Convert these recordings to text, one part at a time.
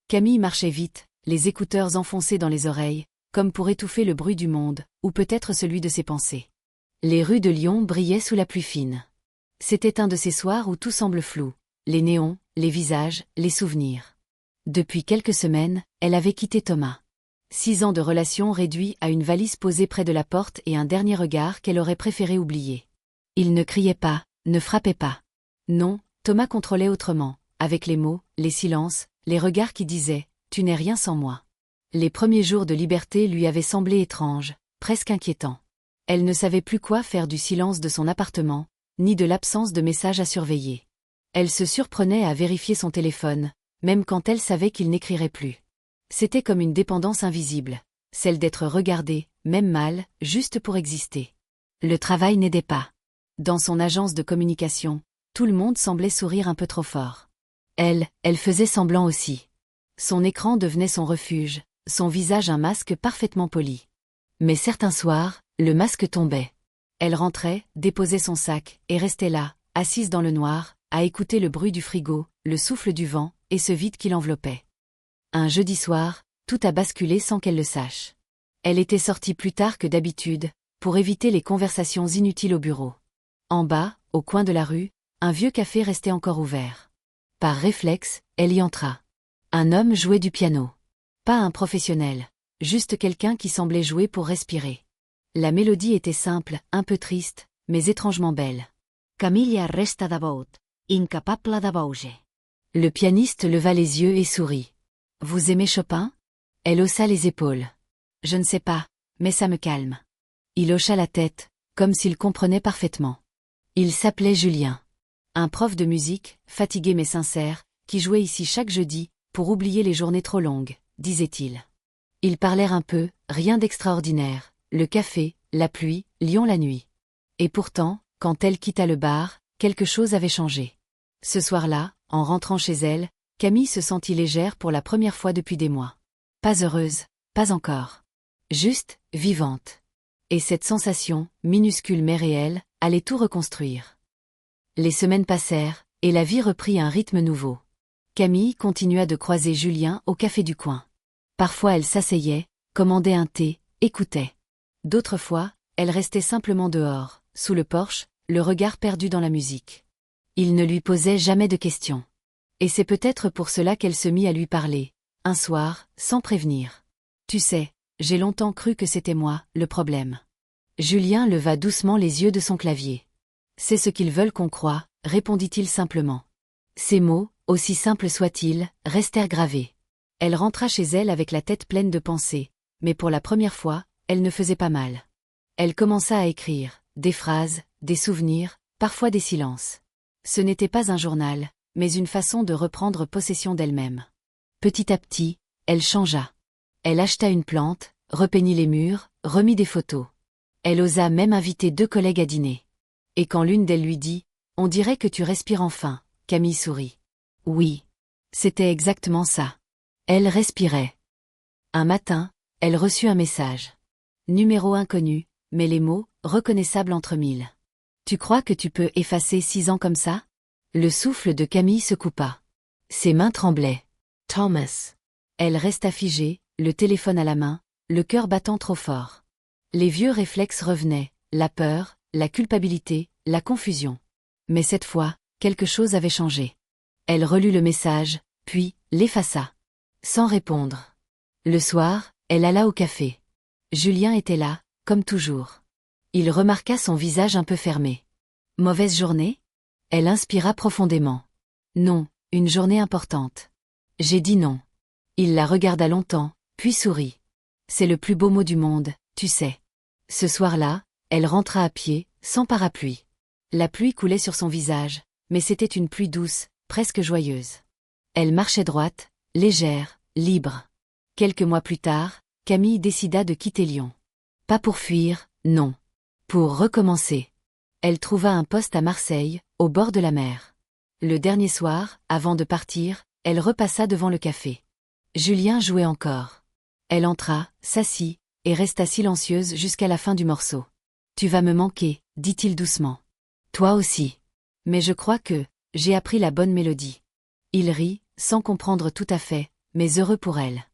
Camille marchait vite, les écouteurs enfoncés dans les oreilles, comme pour étouffer le bruit du monde, ou peut-être celui de ses pensées. Les rues de Lyon brillaient sous la pluie fine. C'était un de ces soirs où tout semble flou, les néons, les visages, les souvenirs. Depuis quelques semaines, elle avait quitté Thomas. 6 ans de relation réduits à une valise posée près de la porte et un dernier regard qu'elle aurait préféré oublier. Il ne criait pas, ne frappait pas. Non, Thomas contrôlait autrement, avec les mots, les silences, les regards qui disaient « Tu n'es rien sans moi ». Les premiers jours de liberté lui avaient semblé étranges, presque inquiétants. Elle ne savait plus quoi faire du silence de son appartement, ni de l'absence de messages à surveiller. Elle se surprenait à vérifier son téléphone, même quand elle savait qu'il n'écrirait plus. C'était comme une dépendance invisible, celle d'être regardée, même mal, juste pour exister. Le travail n'aidait pas. Dans son agence de communication, tout le monde semblait sourire un peu trop fort. Elle faisait semblant aussi. Son écran devenait son refuge, son visage un masque parfaitement poli. Mais certains soirs, le masque tombait. Elle rentrait, déposait son sac, et restait là, assise dans le noir, à écouter le bruit du frigo, le souffle du vent, et ce vide qui l'enveloppait. Un jeudi soir, tout a basculé sans qu'elle le sache. Elle était sortie plus tard que d'habitude, pour éviter les conversations inutiles au bureau. En bas, au coin de la rue, un vieux café restait encore ouvert. Par réflexe, elle y entra. Un homme jouait du piano. Pas un professionnel, juste quelqu'un qui semblait jouer pour respirer. La mélodie était simple, un peu triste, mais étrangement belle. Camilla resta d'about, incapable de bouger. Le pianiste leva les yeux et sourit. Vous aimez Chopin? Elle haussa les épaules. Je ne sais pas, mais ça me calme. Il hocha la tête, comme s'il comprenait parfaitement. Il s'appelait Julien. Un prof de musique, fatigué mais sincère, qui jouait ici chaque jeudi, pour oublier les journées trop longues, disait-il. Ils parlèrent un peu, rien d'extraordinaire, le café, la pluie, Lyon la nuit. Et pourtant, quand elle quitta le bar, quelque chose avait changé. Ce soir-là, en rentrant chez elle, Camille se sentit légère pour la première fois depuis des mois. Pas heureuse, pas encore. Juste, vivante. Et cette sensation, minuscule mais réelle, allait tout reconstruire. Les semaines passèrent, et la vie reprit un rythme nouveau. Camille continua de croiser Julien au café du coin. Parfois elle s'asseyait, commandait un thé, écoutait. D'autres fois, elle restait simplement dehors, sous le porche, le regard perdu dans la musique. Il ne lui posait jamais de questions. Et c'est peut-être pour cela qu'elle se mit à lui parler, un soir, sans prévenir. Tu sais, j'ai longtemps cru que c'était moi, le problème. Julien leva doucement les yeux de son clavier. C'est ce qu'ils veulent qu'on croie, répondit-il simplement. Ces mots, aussi simples soient-ils, restèrent gravés. Elle rentra chez elle avec la tête pleine de pensées, mais pour la première fois, elle ne faisait pas mal. Elle commença à écrire, des phrases, des souvenirs, parfois des silences. Ce n'était pas un journal, mais une façon de reprendre possession d'elle-même. Petit à petit, elle changea. Elle acheta une plante, repeignit les murs, remit des photos. Elle osa même inviter 2 collègues à dîner. Et quand l'une d'elles lui dit « On dirait que tu respires enfin », Camille sourit. Oui. C'était exactement ça. Elle respirait. Un matin, elle reçut un message. Numéro inconnu, mais les mots, reconnaissables entre mille. Tu crois que tu peux effacer 6 ans comme ça? Le souffle de Camille se coupa. Ses mains tremblaient. Thomas. Elle resta figée, le téléphone à la main, le cœur battant trop fort. Les vieux réflexes revenaient, la peur, la culpabilité, la confusion. Mais cette fois, quelque chose avait changé. Elle relut le message, puis l'effaça. Sans répondre. Le soir, elle alla au café. Julien était là, comme toujours. Il remarqua son visage un peu fermé. Mauvaise journée? Elle inspira profondément. Non, une journée importante. J'ai dit non. Il la regarda longtemps, puis sourit. C'est le plus beau mot du monde, tu sais. Ce soir-là, elle rentra à pied, sans parapluie. La pluie coulait sur son visage, mais c'était une pluie douce, presque joyeuse. Elle marchait droite, légère, libre. Quelques mois plus tard, Camille décida de quitter Lyon. Pas pour fuir, non. Pour recommencer. Elle trouva un poste à Marseille, au bord de la mer. Le dernier soir, avant de partir, elle repassa devant le café. Julien jouait encore. Elle entra, s'assit, et resta silencieuse jusqu'à la fin du morceau. « Tu vas me manquer, dit-il doucement. Toi aussi. Mais je crois que j'ai appris la bonne mélodie. » Il rit, sans comprendre tout à fait, mais heureux pour elle.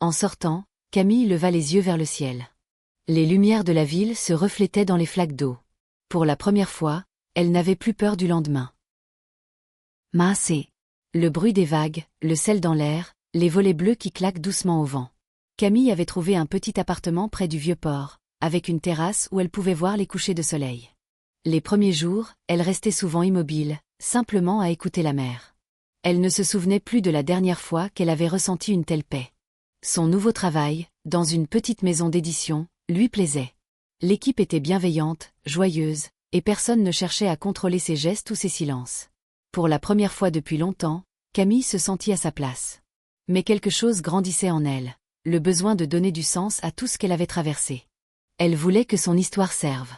En sortant, Camille leva les yeux vers le ciel. Les lumières de la ville se reflétaient dans les flaques d'eau. Pour la première fois, elle n'avait plus peur du lendemain. Massé. Le bruit des vagues, le sel dans l'air, les volets bleus qui claquent doucement au vent. Camille avait trouvé un petit appartement près du vieux port, avec une terrasse où elle pouvait voir les couchers de soleil. Les premiers jours, elle restait souvent immobile, simplement à écouter la mer. Elle ne se souvenait plus de la dernière fois qu'elle avait ressenti une telle paix. Son nouveau travail, dans une petite maison d'édition, lui plaisait. L'équipe était bienveillante, joyeuse, et personne ne cherchait à contrôler ses gestes ou ses silences. Pour la première fois depuis longtemps, Camille se sentit à sa place. Mais quelque chose grandissait en elle, le besoin de donner du sens à tout ce qu'elle avait traversé. Elle voulait que son histoire serve.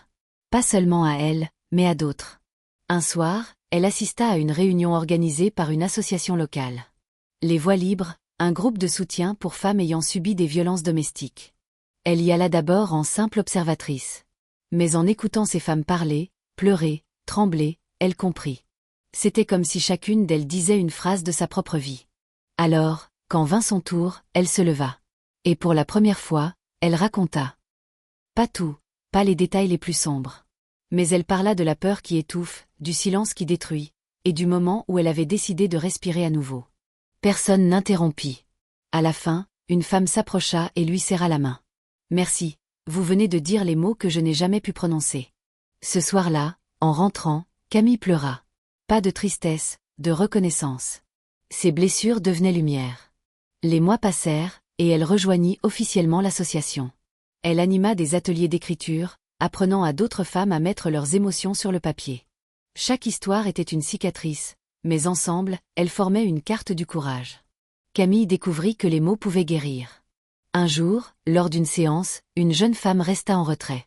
Pas seulement à elle, mais à d'autres. Un soir, elle assista à une réunion organisée par une association locale. Les Voix libres, un groupe de soutien pour femmes ayant subi des violences domestiques. Elle y alla d'abord en simple observatrice. Mais en écoutant ces femmes parler, pleurer, trembler, elle comprit. C'était comme si chacune d'elles disait une phrase de sa propre vie. Alors, quand vint son tour, elle se leva. Et pour la première fois, elle raconta. Pas tout, pas les détails les plus sombres. Mais elle parla de la peur qui étouffe, du silence qui détruit, et du moment où elle avait décidé de respirer à nouveau. Personne n'interrompit. À la fin, une femme s'approcha et lui serra la main. Merci, vous venez de dire les mots que je n'ai jamais pu prononcer. Ce soir-là, en rentrant, Camille pleura. Pas de tristesse, de reconnaissance. Ses blessures devenaient lumière. Les mois passèrent, et elle rejoignit officiellement l'association. Elle anima des ateliers d'écriture, apprenant à d'autres femmes à mettre leurs émotions sur le papier. Chaque histoire était une cicatrice, mais ensemble, elles formaient une carte du courage. Camille découvrit que les mots pouvaient guérir. Un jour, lors d'une séance, une jeune femme resta en retrait.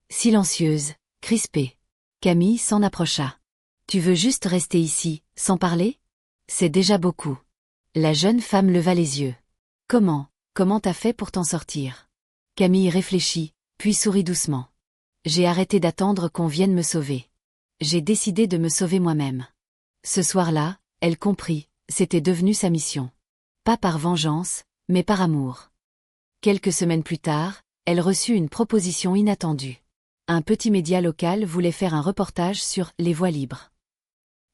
Silencieuse, crispée. Camille s'en approcha. « Tu veux juste rester ici, sans parler ? C'est déjà beaucoup. » La jeune femme leva les yeux. « Comment t'as fait pour t'en sortir ?» Camille réfléchit, puis sourit doucement. « J'ai arrêté d'attendre qu'on vienne me sauver. J'ai décidé de me sauver moi-même. » Ce soir-là, elle comprit, c'était devenu sa mission. Pas par vengeance, mais par amour. Quelques semaines plus tard, elle reçut une proposition inattendue. Un petit média local voulait faire un reportage sur « Les Voix libres ».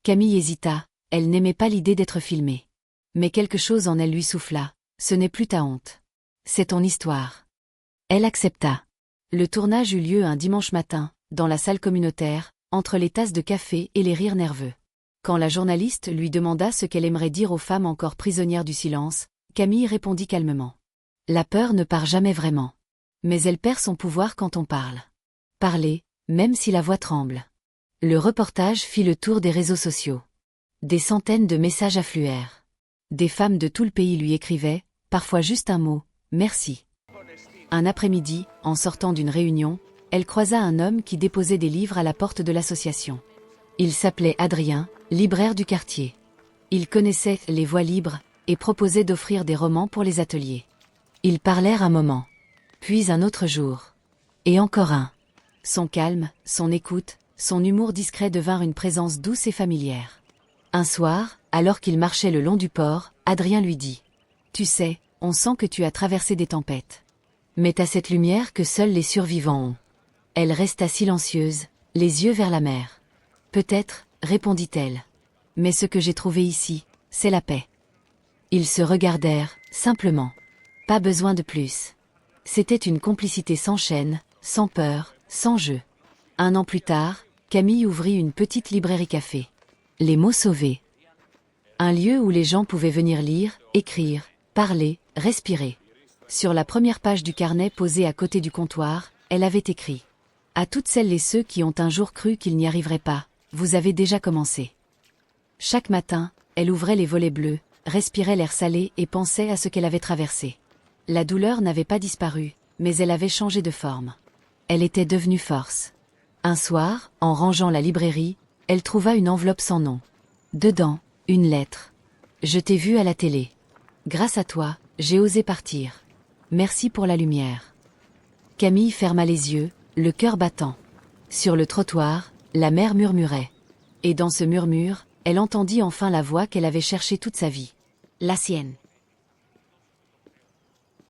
Camille hésita, elle n'aimait pas l'idée d'être filmée. Mais quelque chose en elle lui souffla, ce n'est plus ta honte. C'est ton histoire. Elle accepta. Le tournage eut lieu un dimanche matin, dans la salle communautaire, entre les tasses de café et les rires nerveux. Quand la journaliste lui demanda ce qu'elle aimerait dire aux femmes encore prisonnières du silence, Camille répondit calmement. La peur ne part jamais vraiment. Mais elle perd son pouvoir quand on parle. Parler, même si la voix tremble. Le reportage fit le tour des réseaux sociaux. Des centaines de messages affluèrent. Des femmes de tout le pays lui écrivaient, parfois juste un mot, « Merci ». Un après-midi, en sortant d'une réunion, elle croisa un homme qui déposait des livres à la porte de l'association. Il s'appelait Adrien, libraire du quartier. Il connaissait les Voix libres et proposait d'offrir des romans pour les ateliers. Ils parlèrent un moment. Puis un autre jour. Et encore un. Son calme, son écoute, son humour discret devinrent une présence douce et familière. Un soir, alors qu'il marchait le long du port, Adrien lui dit « Tu sais, on sent que tu as traversé des tempêtes. Mais t'as cette lumière que seuls les survivants ont. » Elle resta silencieuse, les yeux vers la mer. « Peut-être, répondit-elle. Mais ce que j'ai trouvé ici, c'est la paix. » Ils se regardèrent, simplement. Pas besoin de plus. C'était une complicité sans chaîne, sans peur, sans jeu. Un an plus tard, Camille ouvrit une petite librairie-café. Les mots sauvés. Un lieu où les gens pouvaient venir lire, écrire, parler, respirer. Sur la première page du carnet posé à côté du comptoir, elle avait écrit « À toutes celles et ceux qui ont un jour cru qu'ils n'y arriveraient pas, vous avez déjà commencé. » Chaque matin, elle ouvrait les volets bleus, respirait l'air salé et pensait à ce qu'elle avait traversé. La douleur n'avait pas disparu, mais elle avait changé de forme. Elle était devenue force. Un soir, en rangeant la librairie, elle trouva une enveloppe sans nom. Dedans, une lettre. « Je t'ai vue à la télé. Grâce à toi, j'ai osé partir. Merci pour la lumière. » Camille ferma les yeux, le cœur battant. Sur le trottoir, la mer murmurait. Et dans ce murmure, elle entendit enfin la voix qu'elle avait cherchée toute sa vie. La sienne.